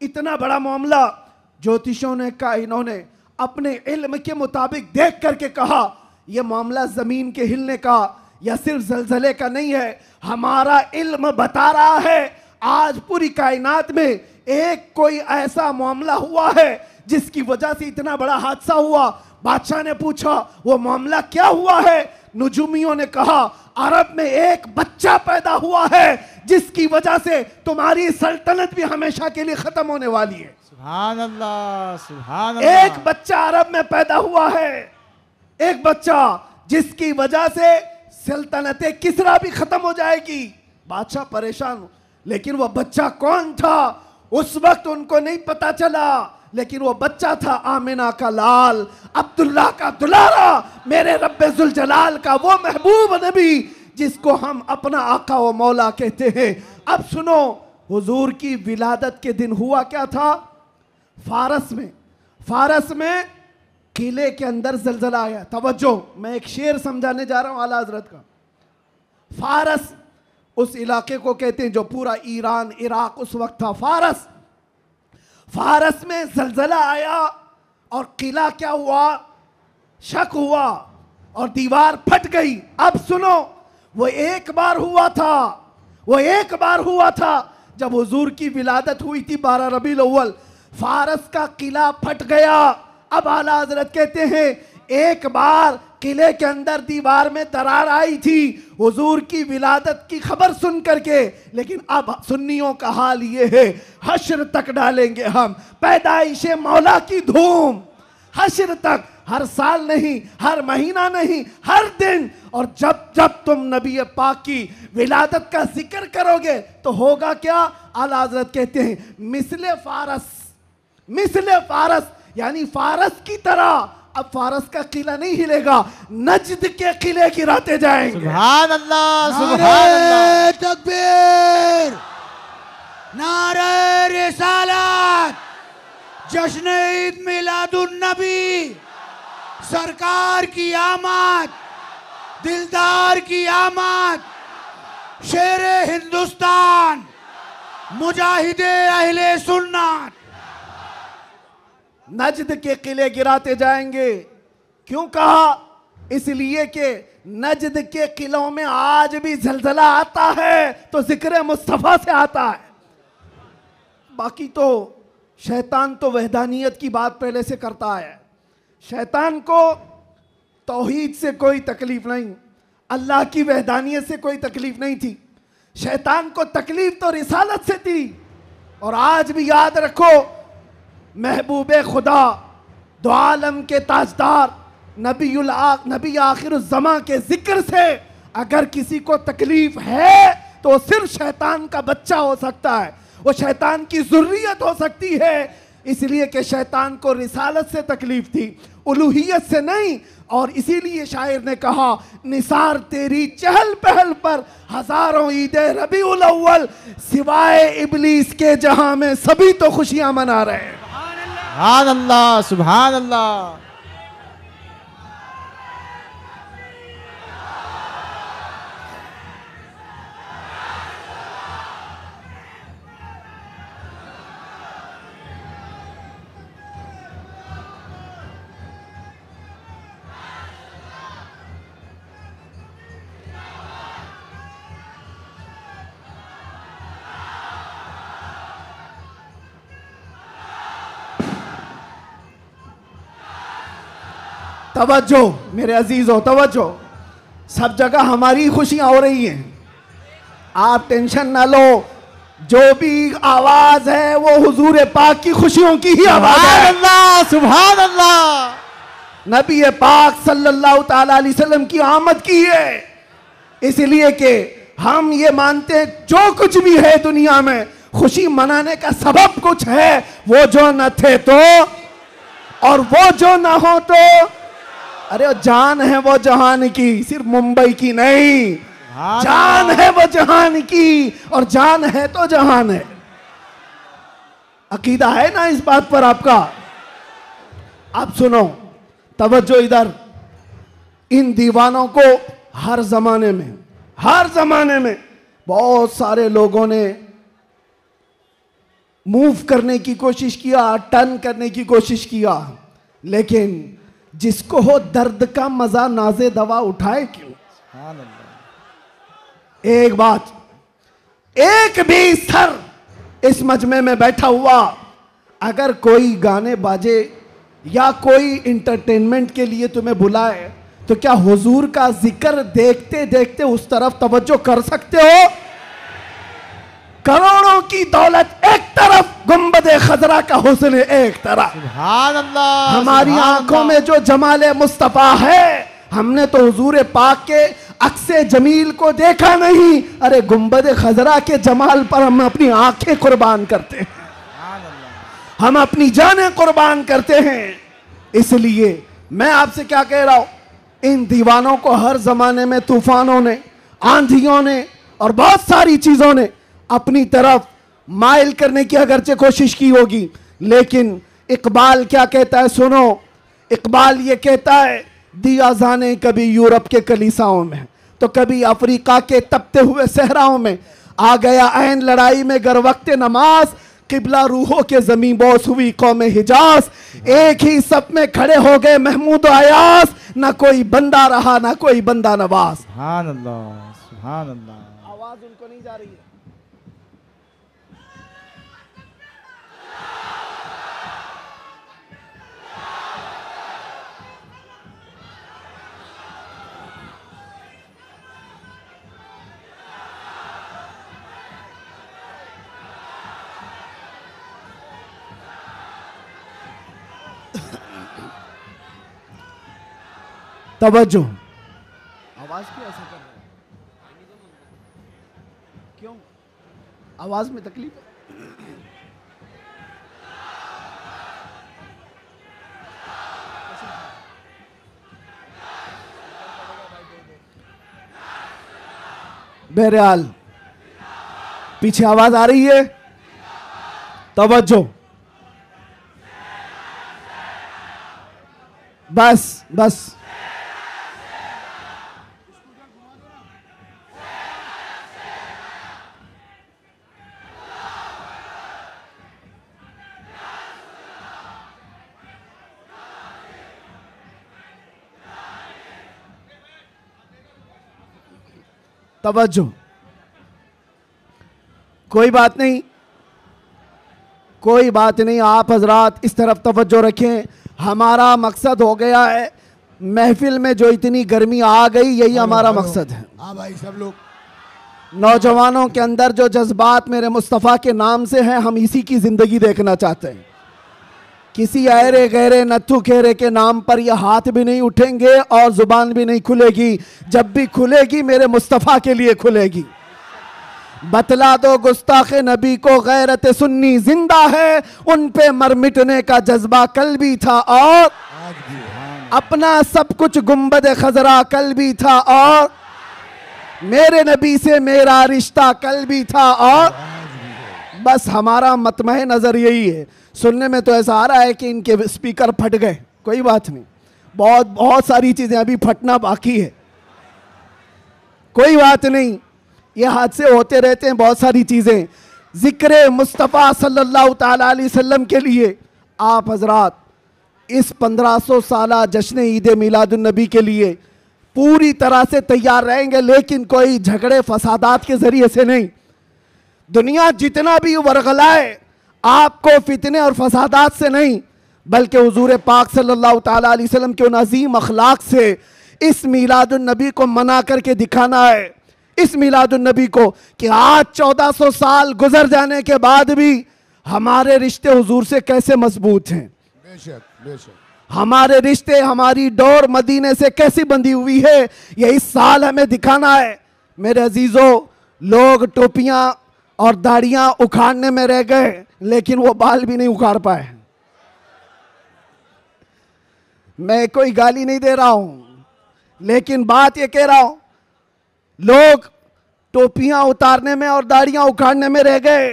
इतना बड़ा मामला। ज्योतिषों ने, काहिनों ने अपने इल्म के मुताबिक देख करके कहा, यह मामला जमीन के हिलने का, यह सिर्फ जलजले का नहीं है, हमारा इल्म बता रहा है आज पूरी कायनात में एक कोई ऐसा मामला हुआ है जिसकी वजह से इतना बड़ा हादसा हुआ। बादशाह ने पूछा वो मामला क्या हुआ है? नुजुमियों ने कहा अरब में एक बच्चा पैदा हुआ है जिसकी वजह से तुम्हारी सल्तनत भी हमेशा के लिए खत्म होने वाली है। सुभान अल्लाह, सुभान अल्लाह। एक बच्चा अरब में पैदा हुआ है, एक बच्चा जिसकी वजह से सल्तनत किसरा भी खत्म हो जाएगी। बादशाह परेशान, लेकिन वह बच्चा कौन था उस वक्त उनको नहीं पता चला, लेकिन वो बच्चा था आमिना का लाल, अब्दुल्ला का दुलारा, मेरे रब्बे जुल जलाल का वो महबूब नबी जिसको हम अपना आका व मौला कहते हैं। अब सुनो, हुजूर की विलादत के दिन हुआ क्या था? फारस में किले के अंदर जलजला आया। तवज्जो, मैं एक शेर समझाने जा रहा हूं आला हजरत का। फारस उस इलाके को कहते हैं जो पूरा ईरान इराक उस वक्त था। फारस में जलजला आया और किला क्या हुआ? शक हुआ और दीवार फट गई। अब सुनो, वो एक बार हुआ था जब हुजूर की विलादत हुई थी 12 रबीउल अव्वल। फारस का किला फट गया। अब आला हजरत कहते हैं एक बार किले के अंदर दीवार में दरार आई थी हुजूर की विलादत की खबर सुन करके, लेकिन अब सुन्नियों का हाल ये है हश्र तक डालेंगे हम पैदाइशे मौला की धूम, हश्र तक, हर साल नहीं, हर महीना नहीं, हर दिन। और जब जब तुम नबी पाक की विलादत का जिक्र करोगे तो होगा क्या? आला हजरत कहते हैं मिसले फारस यानी फारस की तरह अब फारस का किला नहीं हिलेगा, नजद के किले गिराते जाएंगे। सुभान अल्लाह, सुभान अल्लाह। तकबीर, नारे रिसालत, जश्न ईद मिलादुन नबी, सरकार की आमद, दिलदार की आमद, शेरे हिंदुस्तान, मुजाहिदे अहले सुन्नत। नजद के किले गिराते जाएंगे। क्यों कहा? इसलिए कि नजद के किलों में आज भी जलजला आता है तो जिक्र मुस्तफा से आता है। बाकी तो शैतान तो वहदानियत की बात पहले से करता है। शैतान को तौहीद से कोई तकलीफ नहीं, अल्लाह की वहदानियत से कोई तकलीफ नहीं थी। शैतान को तकलीफ तो रिसालत से थी। और आज भी याद रखो, महबूबे खुदा, दो आलम के ताजदार, नबी आखिर ज़मां के जिक्र से अगर किसी को तकलीफ है तो सिर्फ शैतान का बच्चा हो सकता है, वो शैतान की ज़ुर्रियत हो सकती है। इसलिए कि शैतान को रिसालत से तकलीफ थी, उलूहियत से नहीं। और इसीलिए शायर ने कहा निसार तेरी चहल पहल पर हजारों ईदे रबीउल अव्वल, सिवाय इबलीस के जहां में सभी तो खुशियां मना रहे हैं। सुभान अल्लाह, सुभान अल्लाह। तवज्जो मेरे अजीजों, तवज्जो, सब जगह हमारी खुशियां हो रही हैं, आप टेंशन ना लो। जो भी आवाज है वो हुजूर पाक की खुशियों की ही आवाज है। अल्लाह, सुभान अल्लाह। नबी पाक सल्लल्लाहु ताला अलैहि वसल्लम की आमद की है। इसलिए कि हम ये मानते हैं जो कुछ भी है दुनिया में खुशी मनाने का सबब कुछ है, वो जो न थे तो और वो जो ना हो तो। अरे जान है वो जहान की, सिर्फ मुंबई की नहीं, जान है वो जहान की, और जान है तो जहान है। अकीदा है ना इस बात पर आपका? आप सुनो, तवज्जो इधर। इन दीवानों को हर जमाने में बहुत सारे लोगों ने मूव करने की कोशिश किया, टर्न करने की कोशिश किया, लेकिन जिसको हो दर्द का मजा नाज़े दवा उठाए क्यों? एक बात, एक भी सर इस मजमे में बैठा हुआ अगर कोई गाने बाजे या कोई इंटरटेनमेंट के लिए तुम्हें बुलाए तो क्या हुजूर का जिक्र देखते देखते उस तरफ तवज्जो कर सकते हो? करोड़ों की दौलत एक तरफ, गुंबदे खजरा का हुस्न एक तरफ। सुभान अल्लाह। हमारी सुभान आंखों अल्लाह। में जो जमाले मुस्तफा है, हमने तो हुजूर पाक के अक्से जमील को देखा नहीं, अरे गुंबदे खजरा के जमाल पर हम अपनी आंखें कुर्बान करते हैं, हम अपनी जानें कुर्बान करते हैं। इसलिए मैं आपसे क्या कह रहा हूं, इन दीवानों को हर जमाने में तूफानों ने, आंधियों ने और बहुत सारी चीजों ने अपनी तरफ माइल करने की अगरचे कोशिश की होगी, लेकिन इकबाल क्या कहता है सुनो। इकबाल ये कहता है, दिया जाने कभी यूरोप के कलीसाओं में तो कभी अफ्रीका के तपते हुए सहराओं में, आ गया ऐन लड़ाई में गर वक्त नमाज, किबला रूहों के जमीन बोस हुई कौम हिजाज। एक ही सब में खड़े हो गए महमूद अयास, ना कोई बंदा रहा ना कोई बंदा नवाज। सुभान अल्लाह। सुभान अल्लाह। आवाज उनको नहीं जा रही है। तवज्जो, आवाज क्यों ऐसा कर रहे हैं? क्यों आवाज में तकलीफ है? बहरहाल पीछे आवाज आ रही है, तवज्जो, बस बस। तवज्जो, कोई बात नहीं, कोई बात नहीं, आप हजरात इस तरफ तवज्जो रखें। हमारा मकसद हो गया है, महफिल में जो इतनी गर्मी आ गई, यही हमारा मकसद है। हाँ भाई, सब लोग नौजवानों के अंदर जो जज्बात मेरे मुस्तफ़ा के नाम से हैं, हम इसी की जिंदगी देखना चाहते हैं। किसी अहरे गहरे नत्थु खेरे के नाम पर यह हाथ भी नहीं उठेंगे और जुबान भी नहीं खुलेगी। जब भी खुलेगी मेरे मुस्तफ़ा के लिए खुलेगी। बतला दो गुस्ताखे नबी को गैरत सुन्नी जिंदा है, उन पे मर मिटने का जज्बा कल भी था और अपना सब कुछ गुंबद खजरा कल भी था और मेरे नबी से मेरा रिश्ता कल भी था और बस हमारा मतमह नजर यही है। सुनने में तो ऐसा आ रहा है कि इनके स्पीकर फट गए, कोई बात नहीं, बहुत सारी चीजें अभी फटना बाकी है, कोई बात नहीं, ये हादसे होते रहते हैं बहुत सारी चीजें। जिक्र मुस्तफ़ा सल्लल्लाहु ताला अलैहि वसल्लम के लिए आप हजरात इस 1500 साला जश्न ईद मिलादुन नबी के लिए पूरी तरह से तैयार रहेंगे, लेकिन कोई झगड़े फसादात के जरिए से नहीं। दुनिया जितना भी वरगलाए आपको फितने और फसादात से नहीं, बल्कि हुजूर पाक सल्लल्लाहु ताला अलैहि वसल्लम के उन अजीम अखलाक से इस मिलादुन नबी को मना करके दिखाना है। इस मिलादुन नबी को कि आज 1400 साल गुजर जाने के बाद भी हमारे रिश्ते हुजूर से कैसे मजबूत हैं। बेशक बेशक हमारे रिश्ते, हमारी डोर मदीने से कैसी बंधी हुई है, ये इस साल हमें दिखाना है। मेरे अजीजों, लोग टोपियां और दाढ़ियां उखाड़ने में रह गए, लेकिन वो बाल भी नहीं उखाड़ पाए। मैं कोई गाली नहीं दे रहा हूं, लेकिन बात ये कह रहा हूं, लोग टोपियां उतारने में और दाढ़ियां उखाड़ने में रह गए,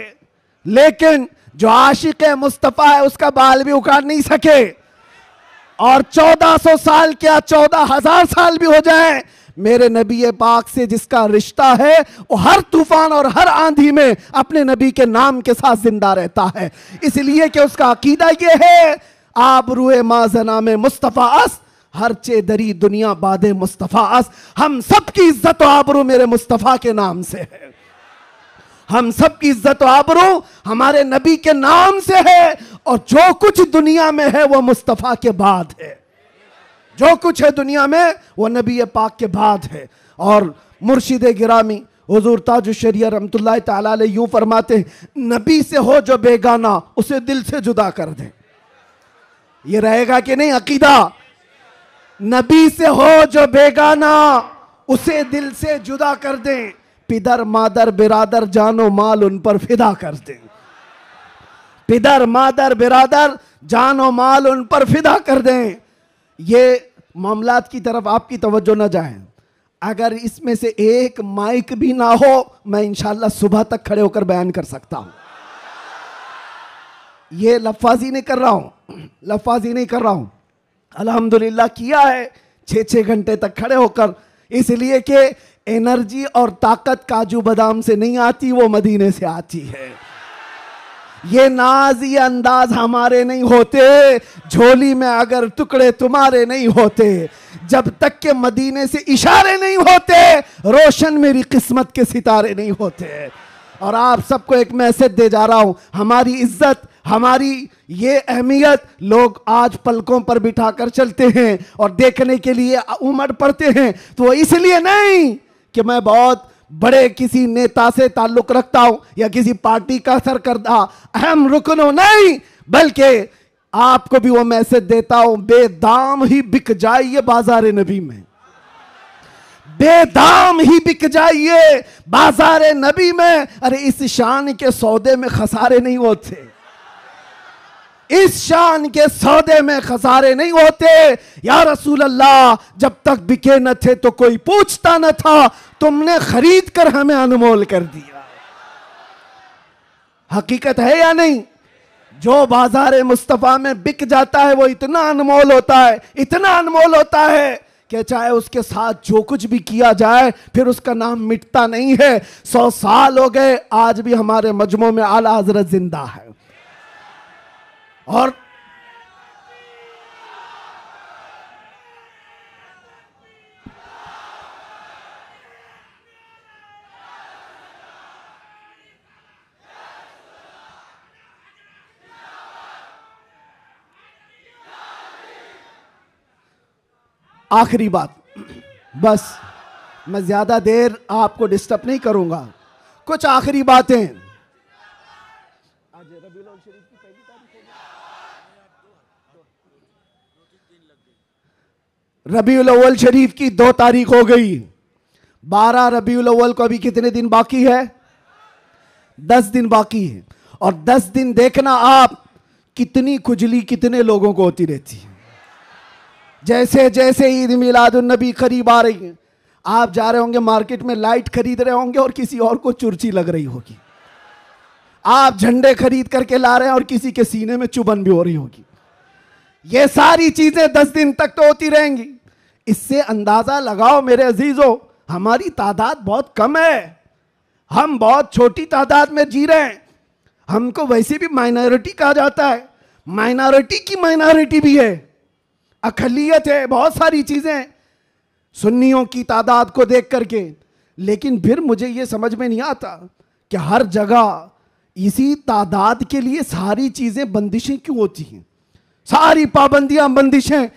लेकिन जो आशिक मुस्तफ़ा है उसका बाल भी उखाड़ नहीं सके। और 1400 साल क्या 14,000 साल भी हो जाए, मेरे नबी पाक से जिसका रिश्ता है वो हर तूफान और हर आंधी में अपने नबी के नाम के साथ जिंदा रहता है। इसलिए कि उसका अकीदा ये है, आप रूए माजना में मुस्तफ़ा अस हर चे दरी दुनिया बादे मुस्तफ़ास। हम सब की इज्जत और आबरू मेरे मुस्तफ़ा के नाम से है। हम सब की इज्जत और आबरू हमारे नबी के नाम से है, और जो कुछ दुनिया में है वो मुस्तफ़ा के बाद है। जो कुछ है दुनिया में वो नबी पाक के बाद है। और मुर्शिद गिरामी हुजूर ताजुल शरिया रहमतुल्लाह ताला अलैह यूं फरमाते हैं, नबी से हो जो बेगाना उसे दिल से जुदा कर दे। ये रहेगा कि नहीं अकीदा? नबी से हो जो बेगाना उसे दिल से जुदा कर दें, पिदर मादर बिरादर जानो माल उन पर फिदा कर दें। पिदर मादर बिरादर जानो माल उन पर फिदा कर दें। ये मामलात की तरफ आपकी तवज्जो न जाए। अगर इसमें से एक माइक भी ना हो, मैं इंशाल्लाह सुबह तक खड़े होकर बयान कर सकता हूं। ये लफाजी नहीं कर रहा हूं, लफाजी नहीं कर रहा हूं। अल्हम्दुलिल्लाह किया है 6-6 घंटे तक खड़े होकर, इसलिए कि एनर्जी और ताकत काजू बादाम से नहीं आती, वो मदीने से आती है। ये नाज ये अंदाज हमारे नहीं होते, झोली में अगर टुकड़े तुम्हारे नहीं होते, जब तक के मदीने से इशारे नहीं होते, रोशन मेरी किस्मत के सितारे नहीं होते। और आप सबको एक मैसेज दे जा रहा हूं, हमारी इज्जत, हमारी ये अहमियत लोग आज पलकों पर बिठाकर चलते हैं और देखने के लिए उमड़ पड़ते हैं। तो इसलिए नहीं कि मैं बहुत बड़े किसी नेता से ताल्लुक रखता हूं या किसी पार्टी का सरकर्दा अहम रुकन हो, नहीं, बल्कि आपको भी वो मैसेज देता हूं, बेदाम ही बिक जाइए बाजार नबी में, बेदाम ही बिक जाइए बाजार नबी में। अरे इस शान के सौदे में खसारे नहीं होते, इस शान के सौदे में खसारे नहीं होते। या रसूल अल्लाह, जब तक बिके न थे तो कोई पूछता न था, तुमने खरीद कर हमें अनमोल कर दिया। हकीकत है या नहीं? जो बाजार मुस्तफा में बिक जाता है वो इतना अनमोल होता है, इतना अनमोल होता है कि चाहे उसके साथ जो कुछ भी किया जाए फिर उसका नाम मिटता नहीं है। 100 साल हो गए, आज भी हमारे मजमू में आला हजरत जिंदा है। और आखिरी बात, बस मैं ज्यादा देर आपको डिस्टर्ब नहीं करूंगा, कुछ आखिरी बातें। रबीउल अव्वल शरीफ की 2 तारीख हो गई, 12 रबीउल अव्वल को अभी कितने दिन बाकी है? 10 दिन बाकी है। और 10 दिन देखना आप कितनी खुजली कितने लोगों को होती रहती है। जैसे जैसे ईद मिलादुन नबी करीब आ रही है, आप जा रहे होंगे मार्केट में, लाइट खरीद रहे होंगे और किसी और को चुर्ची लग रही होगी। आप झंडे खरीद करके ला रहे हैं और किसी के सीने में चुभन भी हो रही होगी। ये सारी चीजें 10 दिन तक तो होती रहेंगी। इससे अंदाजा लगाओ मेरे अजीजों, हमारी तादाद बहुत कम है, हम बहुत छोटी तादाद में जी रहे हैं। हमको वैसे भी माइनॉरिटी कहा जाता है, माइनॉरिटी की माइनॉरिटी भी है, अकलियत है, बहुत सारी चीजें सुन्नियों की तादाद को देख करके। लेकिन फिर मुझे ये समझ में नहीं आता कि हर जगह इसी तादाद के लिए सारी चीजें बंदिशें क्यों होती हैं, सारी पाबंदियां बंदिशें।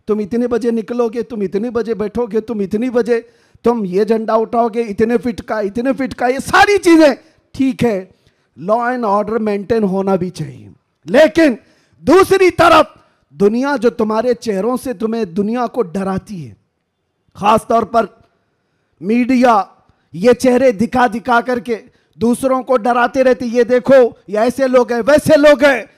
तुम इतने बजे निकलोगे, तुम इतने बजे बैठोगे, तुम इतनी बजे तुम ये झंडा उठाओगे, इतने फिट का, इतने फिट का, ये सारी चीजें ठीक है, लॉ एंड ऑर्डर मेंटेन होना भी चाहिए। लेकिन दूसरी तरफ दुनिया जो तुम्हारे चेहरों से तुम्हें दुनिया को डराती है, खास तौर पर मीडिया ये चेहरे दिखा दिखा करके दूसरों को डराते रहते, ये देखो ये ऐसे लोग हैं, वैसे लोग हैं।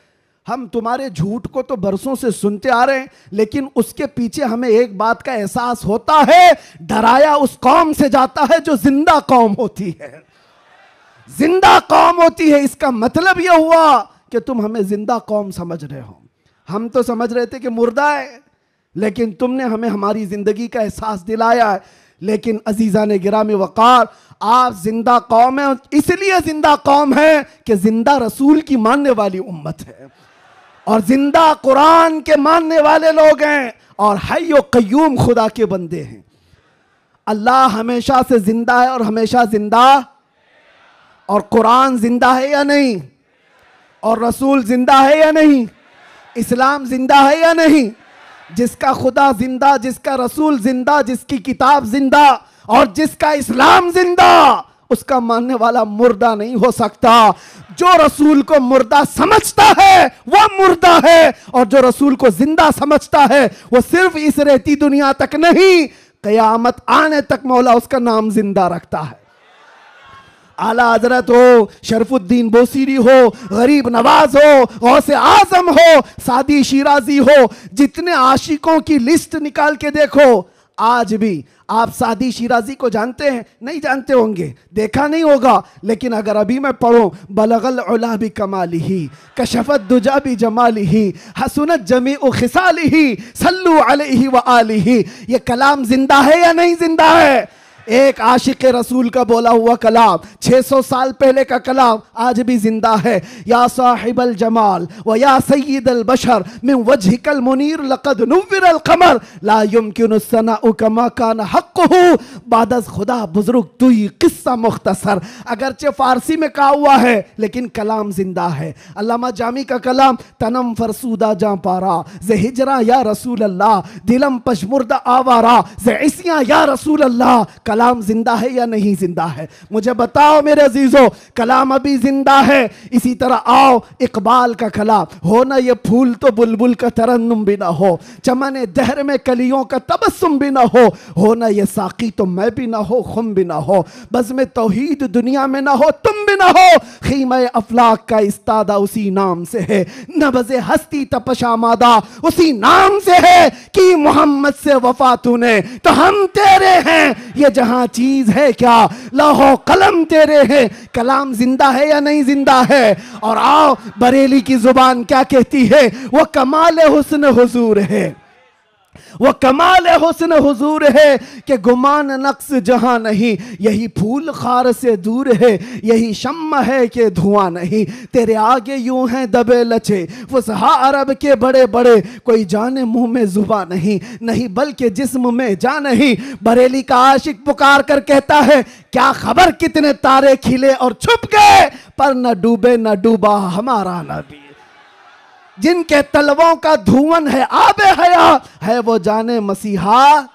हम तुम्हारे झूठ को तो बरसों से सुनते आ रहे हैं, लेकिन उसके पीछे हमें एक बात का एहसास होता है, डराया उस कौम से जाता है जो जिंदा कौम होती है, जिंदा कौम होती है। इसका मतलब यह हुआ कि तुम हमें जिंदा कौम समझ रहे हो, हम तो समझ रहे थे कि मुर्दा है, लेकिन तुमने हमें हमारी जिंदगी का एहसास दिलाया है। लेकिन अजीज़ान गिरामी वक़ार, आप जिंदा कौम है, इसलिए जिंदा कौम है कि जिंदा रसूल की मानने वाली उम्मत है। और जिंदा कुरान के मानने वाले लोग हैं और हय्य कय्यूम खुदा के बंदे हैं। अल्लाह हमेशा से जिंदा है और हमेशा जिंदा, और कुरान जिंदा है या नहीं, और रसूल जिंदा है या नहीं, इस्लाम जिंदा है या नहीं। जिसका खुदा जिंदा, जिसका रसूल जिंदा, जिसकी किताब जिंदा और जिसका इस्लाम जिंदा, उसका मानने वाला मुर्दा नहीं हो सकता। जो रसूल को मुर्दा समझता है वह मुर्दा है, और जो रसूल को जिंदा समझता है वो सिर्फ इस रहती दुनिया तक नहीं, कयामत आने तक मौला उसका नाम जिंदा रखता है। आला हजरत हो, शरफुद्दीन बोसीरी हो, गरीब नवाज हो, गौसे आजम हो, सादी शिराजी हो, जितने आशिकों की लिस्ट निकाल के देखो, आज भी आप सादी शिराजी को जानते हैं? नहीं जानते होंगे, देखा नहीं होगा, लेकिन अगर अभी मैं पढ़ूं बलगल उला भी कमालिही कशफत दुजा भी जमालिही हसनत जमीउ खिसालिही सल्लु अलैहि व आलिही, ये कलाम जिंदा है या नहीं जिंदा है? एक आशिक रसूल का बोला हुआ कलाम, 600 साल पहले का कलाम आज भी जिंदा है। या साहिबल जमाल व या सय्यिदल बशर मिन वजहिकल मुनीर लक़द नुव्विरल क़मर ला युमकिनु सनाउ कमा कान हक़्क़ुहु बादस खुदा बुजुर्ग तू ही किस्सा मुख्तसर। अगरचे फारसी में कहा हुआ है लेकिन कलाम जिंदा है। अल्लामा जामी का कलाम, तनम फरसूदा जां पारा ज़े हिजरा या रसूल अल्लाह, दिलम पशमुर्दा आवारा ज़े इस्या या रसूल अल्लाह। कलाम जिंदा है या नहीं जिंदा है? मुझे बताओ मेरे अजीजों, कलाम अभी जिंदा है। इसी तरह आओ इकबाल का कलाम, हो ना ये फूल तो बुलबुल का तरन्नुम भी ना हो, चमन दहर में कलियों का तबस्सुम भी ना हो ना ये साकी तो मैं भी ना हो, खुम भी ना हो, बज़ में तौहीद दुनिया में ना हो, तुम भी ना हो, खीमा अफलाक का इस्तादा उसी नाम से है, नबज़े हस्ती तपशामादा उसी नाम से है कि मोहम्मद से वफा तूने तो हम तेरे हैं, ये जहां चीज है क्या लौहो कलम तेरे हैं। कलाम जिंदा है या नहीं जिंदा है? और आओ बरेली की जुबान क्या कहती है, वो कमाल हुस्न हुजूर है, वो कमाल हुस्न हुजूर है कि गुमान नक्स जहां नहीं, यही फूल खार से दूर है, यही शम्मा है कि धुआं नहीं, तेरे आगे यूं हैं दबे लचे फुसहा अरब के बड़े बड़े, कोई जाने मुंह में जुबा नहीं, नहीं बल्कि जिस्म में जान नहीं। बरेली का आशिक पुकार कर कहता है, क्या खबर कितने तारे खिले और छुप गए, पर न डूबे न डूबा हमारा नबी। जिनके तलवों का धुआं है आबे हया है, वो जाने मसीहा।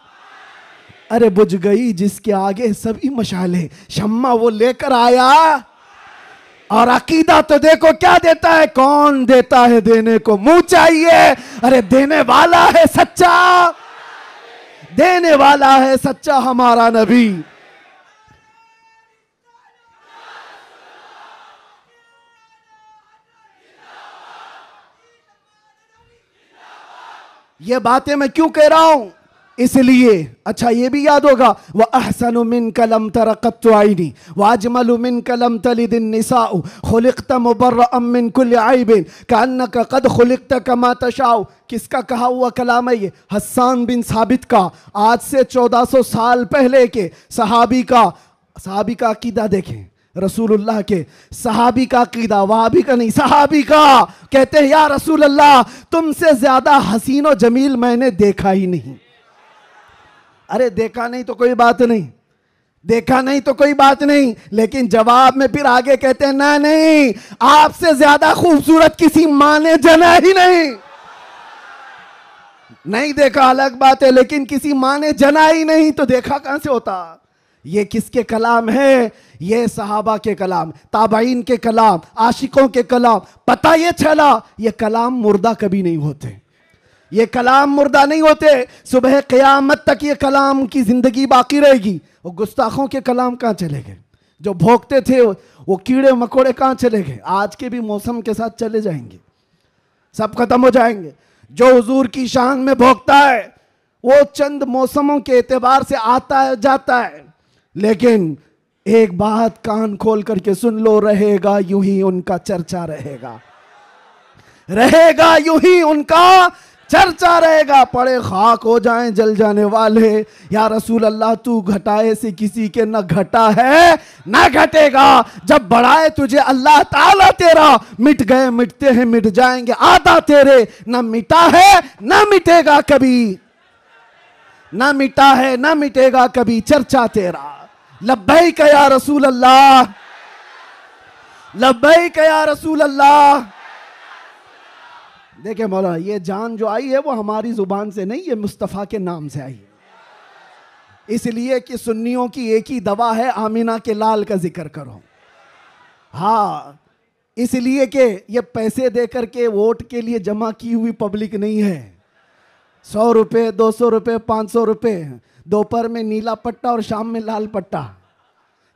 अरे बुझ गई जिसके आगे सभी मशाले, शम्मा वो लेकर आया। और अकीदा तो देखो क्या देता है, कौन देता है देने को मुंह चाहिए। अरे देने वाला है सच्चा, देने वाला है सच्चा हमारा नबी। ये बातें मैं क्यों कह रहा हूं, इसलिए अच्छा ये भी याद होगा, वह अहसनु मिन कलम तरक़त्तु आइनी व अजमलु मिन कलम तलिदिन निसाउ खुलिक़्त मुबर्रअम मिन कुल्लि ऐबिन कअन्नका क़द खुलिक़्त कमा तशाउ। किसका कहा हुआ कलाम है ये? हस्सान बिन साबित का, आज से 1400 साल पहले के सहाबी का अकीदा देखें, रसूलुल्लाह के सहाबी का अकीदा, वहाबी का नहीं, सहाबी का। कहते हैं या रसूल अल्लाह तुमसे ज्यादा हसीन और जमील मैंने देखा ही नहीं। अरे देखा नहीं तो कोई बात नहीं, देखा नहीं तो कोई बात नहीं, लेकिन जवाब में फिर आगे कहते हैं ना नहीं, आपसे ज्यादा खूबसूरत किसी माँ ने जना ही नहीं। नहीं देखा अलग बात है, लेकिन किसी माँ ने जना ही नहीं तो देखा कहां से होता? ये किसके कलाम है? ये सहाबा के कलाम, ताबाइन के कलाम, आशिकों के कलाम। पता ये चला ये कलाम मुर्दा कभी नहीं होते, ये कलाम मुर्दा नहीं होते। सुबह क़यामत तक ये कलाम की जिंदगी बाकी रहेगी। वो गुस्ताखों के कलाम कहाँ चले गए? जो भोंकते थे वो कीड़े मकोड़े कहाँ चले गए? आज के भी मौसम के साथ चले जाएंगे, सब खत्म हो जाएंगे। जो हुजूर की शान में भोंकता है वो चंद मौसमों के एतबार से आता है जाता है, लेकिन एक बात कान खोल करके सुन लो, रहेगा यूं ही उनका चर्चा, रहेगा यूं ही उनका चर्चा रहेगा, पड़े खाक हो जाएं जल जाने वाले। या रसूल अल्लाह तू घटाए से किसी के न घटा है न घटेगा, जब बढ़ाए तुझे अल्लाह ताला तेरा, मिट गए मिटते हैं मिट जाएंगे आधा तेरे, न मिटा है न मिटेगा कभी, न मिटा है न मिटेगा कभी चर्चा तेरा। लब्बैक या रसूल अल्लाह, लब्बैक या रसूल अल्लाह। देखिए मौलाना, ये जान जो आई है वो हमारी जुबान से नहीं, ये मुस्तफ़ा के नाम से आई है। इसलिए कि सुन्नियों की एक ही दवा है, आमिना के लाल का जिक्र करो। हाँ, इसलिए कि ये पैसे देकर के वोट के लिए जमा की हुई पब्लिक नहीं है। 100 रुपये, 200 रुपये, 500 रुपये, दोपहर में नीला पट्टा और शाम में लाल पट्टा,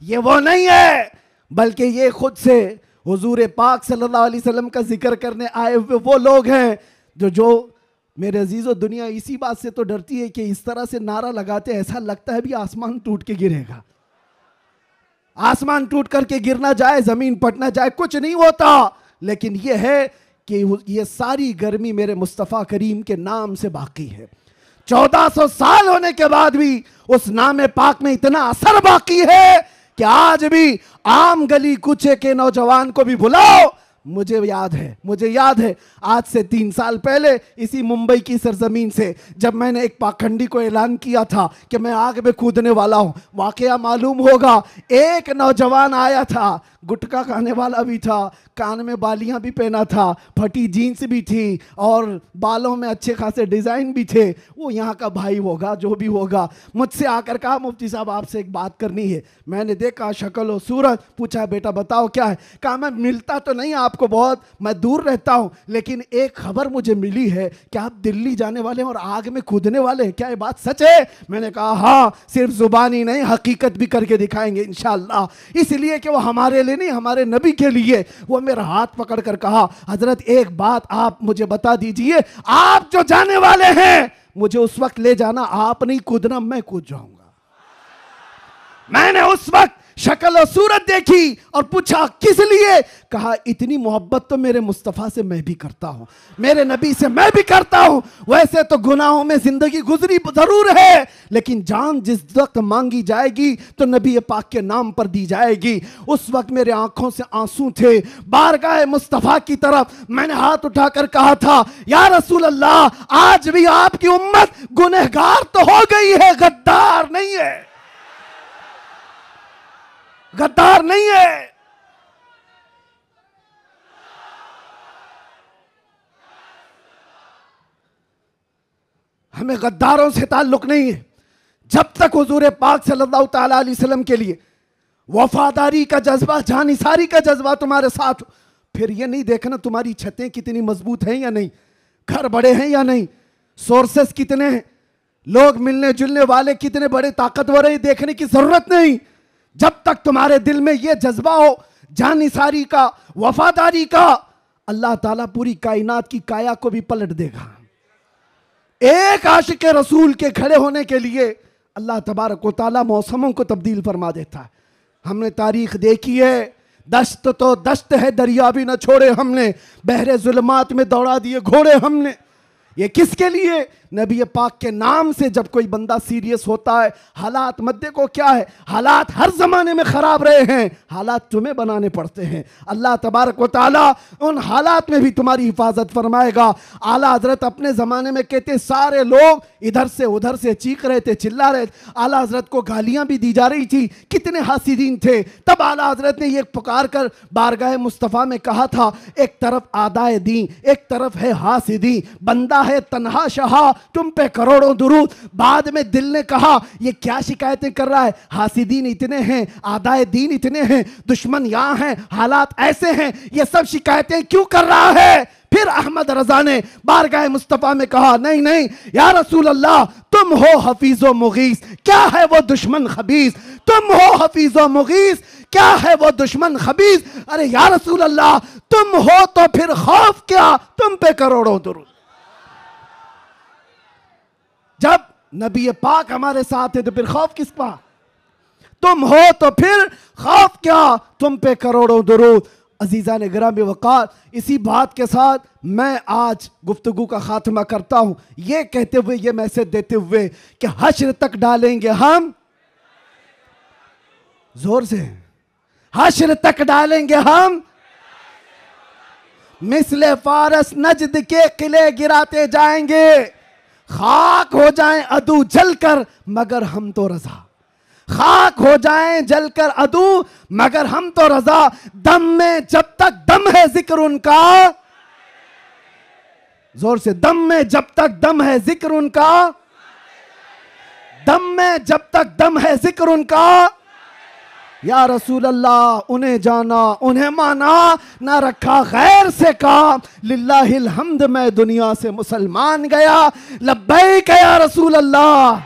ये वो नहीं है, बल्कि ये खुद से हुजूर पाक सल्लल्लाहु अलैहि वसल्लम का जिक्र करने आए हुए वो लोग हैं जो मेरे अजीज़ों, दुनिया इसी बात से तो डरती है कि इस तरह से नारा लगाते ऐसा लगता है भी आसमान टूट के गिरेगा। आसमान टूट करके गिरना जाए, जमीन फटना जाए, कुछ नहीं होता। लेकिन ये है कि ये सारी गर्मी मेरे मुस्तफ़ा करीम के नाम से बाकी है। 1400 साल होने के बाद भी उस नाम पाक में इतना असर बाकी है कि आज भी आम गली कूचे के नौजवान को भी बुलाओ। मुझे याद है आज से 3 साल पहले इसी मुंबई की सरजमीन से जब मैंने एक पाखंडी को ऐलान किया था कि मैं आग में कूदने वाला हूं, वाकया मालूम होगा एक नौजवान आया था, गुटखा खाने वाला भी था, कान में बालियां भी पहना था, फटी जीन्स भी थी और बालों में अच्छे खासे डिजाइन भी थे। वो यहाँ का भाई होगा, जो भी होगा, मुझसे आकर कहा मुफ्ती साहब आपसे एक बात करनी है। मैंने देखा शक्ल और सूरत, पूछा बेटा बताओ क्या है। कहा मैं मिलता तो नहीं आपको बहुत, मैं दूर रहता हूँ, लेकिन एक खबर मुझे मिली है कि आप दिल्ली जाने वाले हैं और आग में कूदने वाले हैं, क्या ये बात सच है? मैंने कहा हाँ, सिर्फ जुबानी नहीं हकीकत भी करके दिखाएंगे इंशाअल्लाह। इसलिए कि वो हमारे लिए नहीं, हमारे नबी के लिए। वो मेरा हाथ पकड़ कर कहा हजरत एक बात आप मुझे बता दीजिए, आप जो जाने वाले हैं मुझे उस वक्त ले जाना, आप नहीं कूदना, मैं कूद जाऊंगा। मैंने उस वक्त शक्ल और सूरत देखी और पूछा किस लिए? कहा इतनी मोहब्बत तो मेरे मुस्तफ़ा से मैं भी करता हूं, मेरे नबी से मैं भी करता हूं। वैसे तो गुनाहों में जिंदगी गुजरी जरूर है, लेकिन जान जिस वक्त मांगी जाएगी तो नबी पाक के नाम पर दी जाएगी। उस वक्त मेरे आंखों से आंसू थे, बारगाह मुस्तफ़ा की तरफ मैंने हाथ उठाकर कहा था या रसूल अल्लाह, आज भी आपकी उम्मत गुनहगार तो हो गई है, गद्दार नहीं है, गद्दार नहीं है। हमें गद्दारों से ताल्लुक नहीं है। जब तक हुजूर पाक सल्लल्लाहु ताला अलैहि वसल्लम के लिए वफादारी का जज्बा, जानिसारी का जज्बा तुम्हारे साथ हो, फिर ये नहीं देखना तुम्हारी छतें कितनी मजबूत हैं या नहीं, घर बड़े हैं या नहीं, सोर्सेस कितने हैं, लोग मिलने जुलने वाले कितने बड़े ताकतवर हैं, देखने की जरूरत नहीं। जब तक तुम्हारे दिल में यह जज्बा हो जानिसारी का, वफादारी का, अल्लाह ताला पूरी कायनात की काया को भी पलट देगा। एक आशिक रसूल के खड़े होने के लिए अल्लाह तबारक व तआला मौसमों को तब्दील फरमा देता है। हमने तारीख देखी है, दश्त तो दश्त है, दरिया भी न छोड़े हमने, बहरे जुल्मात में दौड़ा दिए घोड़े हमने। ये किसके लिए? नबी पाक के नाम से जब कोई बंदा सीरियस होता है, हालात मत देखो क्या है, हालात हर जमाने में खराब रहे हैं, हालात तुम्हें बनाने पड़ते हैं। अल्लाह तबारक व तआला उन हालात में भी तुम्हारी हिफाजत फरमाएगा। आला हजरत अपने जमाने में कहते सारे लोग इधर से उधर से चीख रहे थे, चिल्ला रहे थे, आला हजरत को गालियां भी दी जा रही थी, कितने हासिदीन थे। तब आला हजरत ने ये पुकार कर बारगाह मुस्तफ़ा में कहा था, एक तरफ आदाए दी, एक तरफ है हासिदी, बंदा है तन्हा शहा, तुम पे करोड़ों दुरूद। बाद में दिल ने कहा ये क्या शिकायतें कर रहा है, हासिदीन इतने हैं, आदाए दीन इतने हैं, दुश्मन यहाँ हैं, हालात ऐसे हैं, ये सब शिकायतें क्यों कर रहा है? फिर अहमद रजा ने बारगाह मुस्तफ़ा में कहा नहीं नहीं या रसूल अल्लाह, तुम हो हफीज़ो मुगीस, क्या है वो दुश्मन खबीस, तुम हो हफीज़ो मुगीस, क्या है वो दुश्मन खबीस। अरे या रसूल अल्लाह, तुम हो तो फिर खौफ क्या, तुम पे करोड़ों दुरूद। जब नबी पाक हमारे साथ है तो फिर खौफ किस पा? तुम हो तो फिर खौफ क्या, तुम पे करोड़ों दुरूद। अजीज़ा ने गिरामी वक़ार, इसी बात के साथ मैं आज गुफ्तगू का खात्मा करता हूँ, ये कहते हुए, ये मैसेज देते हुए कि हश्र तक डालेंगे हम, जोर से, हश्र तक डालेंगे हम, मिसले फारस नजद के किले गिराते जाएंगे, खाक हो जाएं अदू जलकर मगर हम तो रजा, खाक हो जाएं जलकर अदू मगर हम तो रजा, दम में जब तक दम है जिक्र उनका, जोर से, दम में जब तक दम है जिक्र उनका, दम में जब तक दम है जिक्र उनका, या रसूल अल्लाह उन्हें जाना उन्हें माना, ना रखा गैर से काम, लिल्लाहिल हम्द मैं दुनिया से मुसलमान गया, लब्बैक या रसूल अल्लाह।